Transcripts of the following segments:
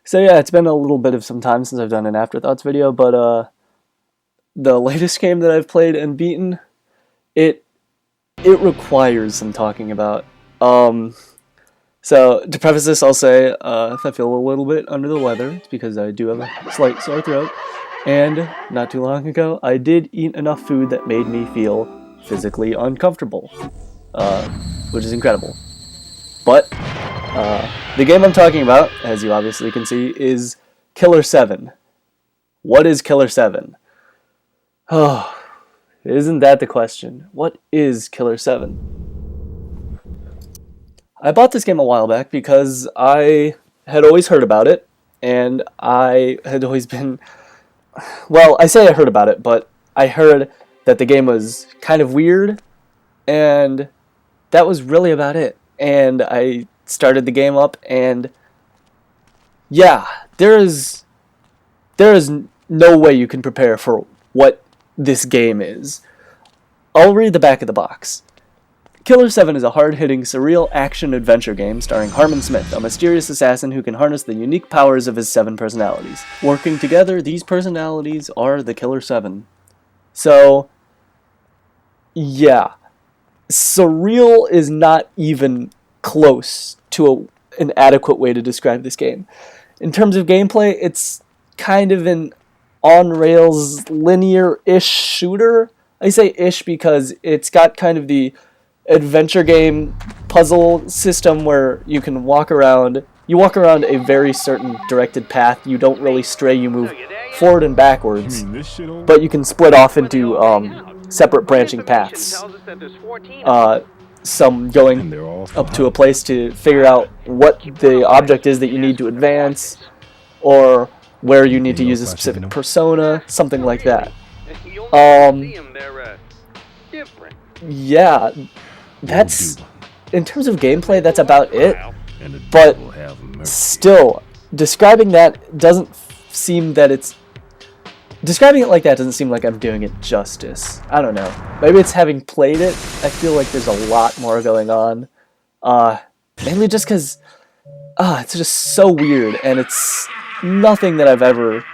So yeah, it's been a little bit of some time since I've done an Afterthoughts video, but the latest game that I've played and beaten, it requires some talking about. So to preface this, I'll say if I feel a little bit under the weather, it's because I do have a slight sore throat, and not too long ago, I did eat enough food that made me feel physically uncomfortable, which is incredible. But the game I'm talking about, as you obviously can see, is Killer7. What is Killer7? Oh, isn't that the question? What is Killer7? I bought this game a while back because I had always heard about it, and I had always been... Well, I say I heard about it, but I heard that the game was kind of weird, and that was really about it. And I started the game up, and yeah, there is no way you can prepare for what this game is. I'll read the back of the box. Killer7 is a hard-hitting, surreal action-adventure game starring Harmon Smith, a mysterious assassin who can harness the unique powers of his 7 personalities. Working together, these personalities are the Killer7. So, yeah. Surreal is not even close to an adequate way to describe this game. In terms of gameplay, it's kind of an on-rails, linear-ish shooter. I say ish because it's got kind of the adventure game puzzle system where you can walk around. You walk around a very certain directed path. You don't really stray. You move forward and backwards, but you can split off into separate branching paths. Some going up to a place to figure out what the object is that you need to advance, or where you need to use a specific persona, something like that. Yeah, that's, in terms of gameplay, that's about it. But still, describing that doesn't seem that it's... Describing it like that doesn't seem like I'm doing it justice. I don't know. Maybe it's having played it, I feel like there's a lot more going on. Mainly just because it's just so weird, and it's nothing that I've ever...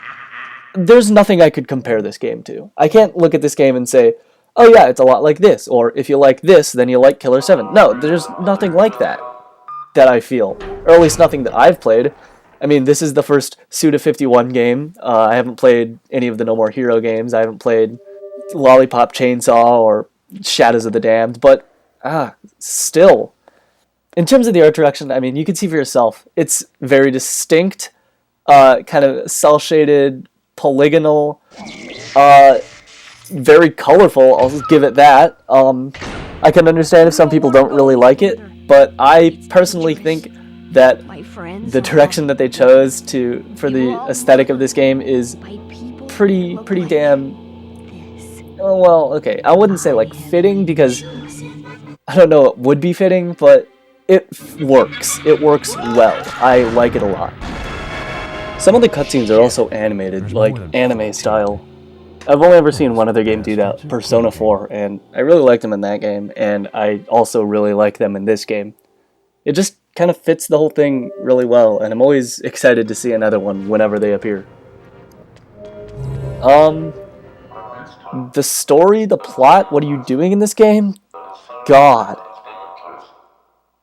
There's nothing I could compare this game to. I can't look at this game and say, oh yeah, it's a lot like this, or if you like this, then you like Killer7. No, there's nothing like that I feel, or at least nothing that I've played. I mean, this is the first Suda51 game. I haven't played any of the No More Hero games. I haven't played Lollipop Chainsaw or Shadows of the Damned, but still. In terms of the art direction, I mean, you can see for yourself, it's very distinct, kind of cel-shaded, polygonal, very colorful, I'll just give it that. I can understand if some people don't really like it, but I personally think that the direction that they chose for the aesthetic of this game is pretty damn... Well, okay, I wouldn't say like fitting, because I don't know it would be fitting, but it works. It works well. I like it a lot. Some of the cutscenes are also animated, like anime style. I've only ever seen one other game do that, Persona 4, and I really liked them in that game, and I also really like them in this game. It just kind of fits the whole thing really well, and I'm always excited to see another one whenever they appear. The story, the plot, what are you doing in this game? God.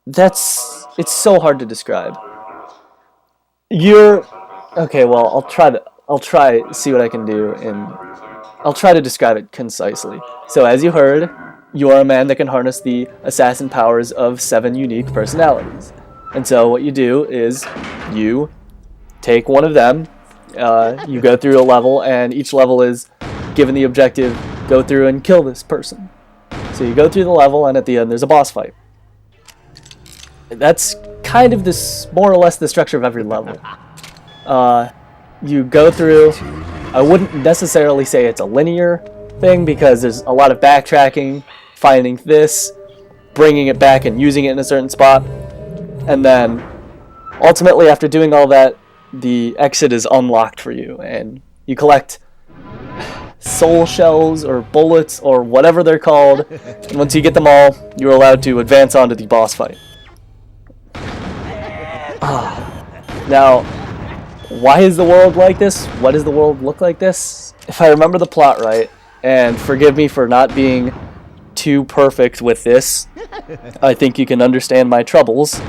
It's so hard to describe. Okay, well, I'll try see what I can do, and I'll try to describe it concisely. So as you heard, you are a man that can harness the assassin powers of 7 unique personalities. And so what you do is you take one of them, you go through a level, and each level is given the objective, go through and kill this person. So you go through the level, and at the end there's a boss fight. That's kind of more or less the structure of every level. You go through... I wouldn't necessarily say it's a linear thing, because there's a lot of backtracking, finding this, bringing it back and using it in a certain spot, and then ultimately after doing all that, the exit is unlocked for you, and you collect soul shells or bullets or whatever they're called, and once you get them all, you're allowed to advance on to the boss fight. Now, why is the world like this? Why does the world look like this? If I remember the plot right, and forgive me for not being too perfect with this, I think you can understand my troubles.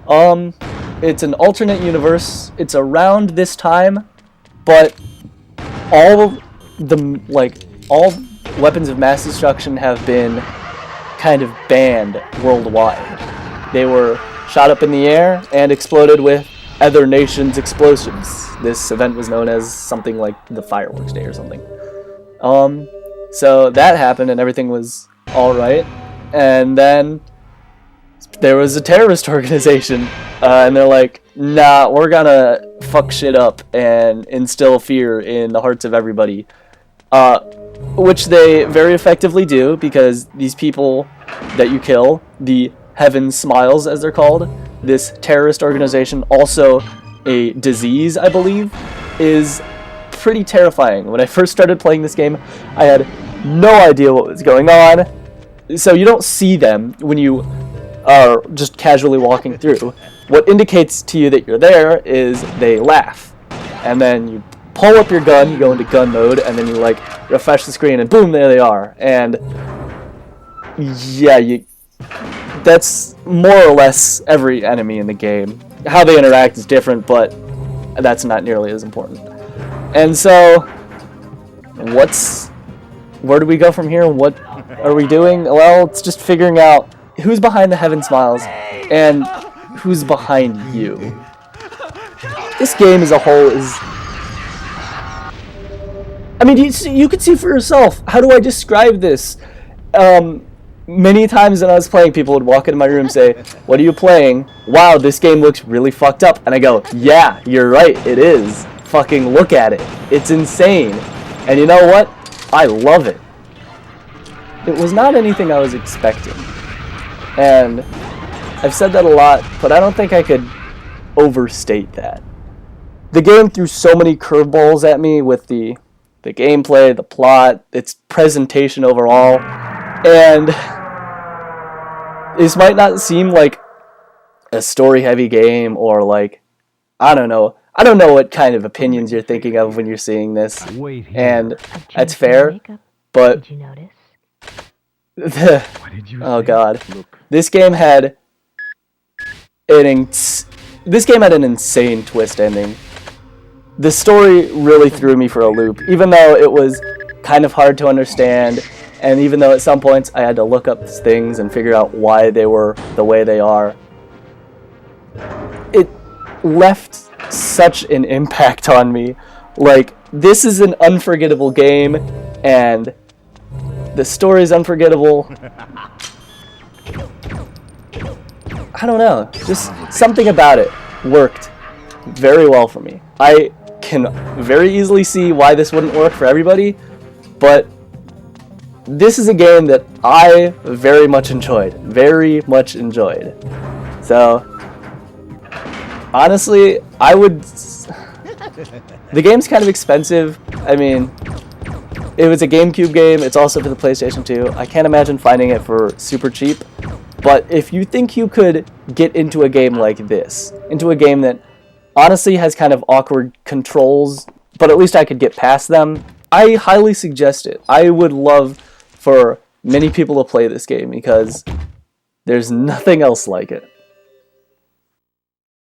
It's an alternate universe. It's around this time, but all weapons of mass destruction have been kind of banned worldwide. They were shot up in the air and exploded with other nations' explosives. This event was known as something like the Fireworks Day or something. So that happened and everything was alright. And then there was a terrorist organization, and they're like, nah, we're gonna fuck shit up and instill fear in the hearts of everybody. Which they very effectively do, because these people that you kill, the Heaven Smiles as they're called, this terrorist organization, also a disease I believe, is pretty terrifying. When I first started playing this game, I had no idea what was going on. So you don't see them when you are just casually walking through. What indicates to you that you're there is they laugh. And then you pull up your gun, you go into gun mode, and then you like refresh the screen and boom, there they are. And yeah, that's more or less every enemy in the game. How they interact is different, but that's not nearly as important. And so, where do we go from here? What are we doing? Well, it's just figuring out who's behind the Heaven Smiles and who's behind you. This game as a whole is... I mean, you could see for yourself. How do I describe this? Many times when I was playing, people would walk into my room and say, what are you playing? Wow, this game looks really fucked up. And I go, yeah, you're right, it is. Fucking look at it. It's insane. And you know what? I love it. It was not anything I was expecting. And I've said that a lot, but I don't think I could overstate that. The game threw so many curveballs at me with the gameplay, the plot, its presentation overall, and this might not seem like a story-heavy game or like, I don't know what kind of opinions you're thinking of when you're seeing this, and that's fair, but Did you notice? oh god, this game had an insane twist ending. The story really threw me for a loop, even though it was kind of hard to understand, and even though at some points I had to look up things and figure out why they were the way they are. It left such an impact on me. Like, this is an unforgettable game, and the story is unforgettable. I don't know, just something about it worked very well for me. I can very easily see why this wouldn't work for everybody, but this is a game that I very much enjoyed. So, honestly, I would... The game's kind of expensive. I mean, it was a GameCube game. It's also for the PlayStation 2. I can't imagine finding it for super cheap. But if you think you could get into a game like this, into a game that honestly has kind of awkward controls, but at least I could get past them, I highly suggest it. I would love for many people to play this game because there's nothing else like it.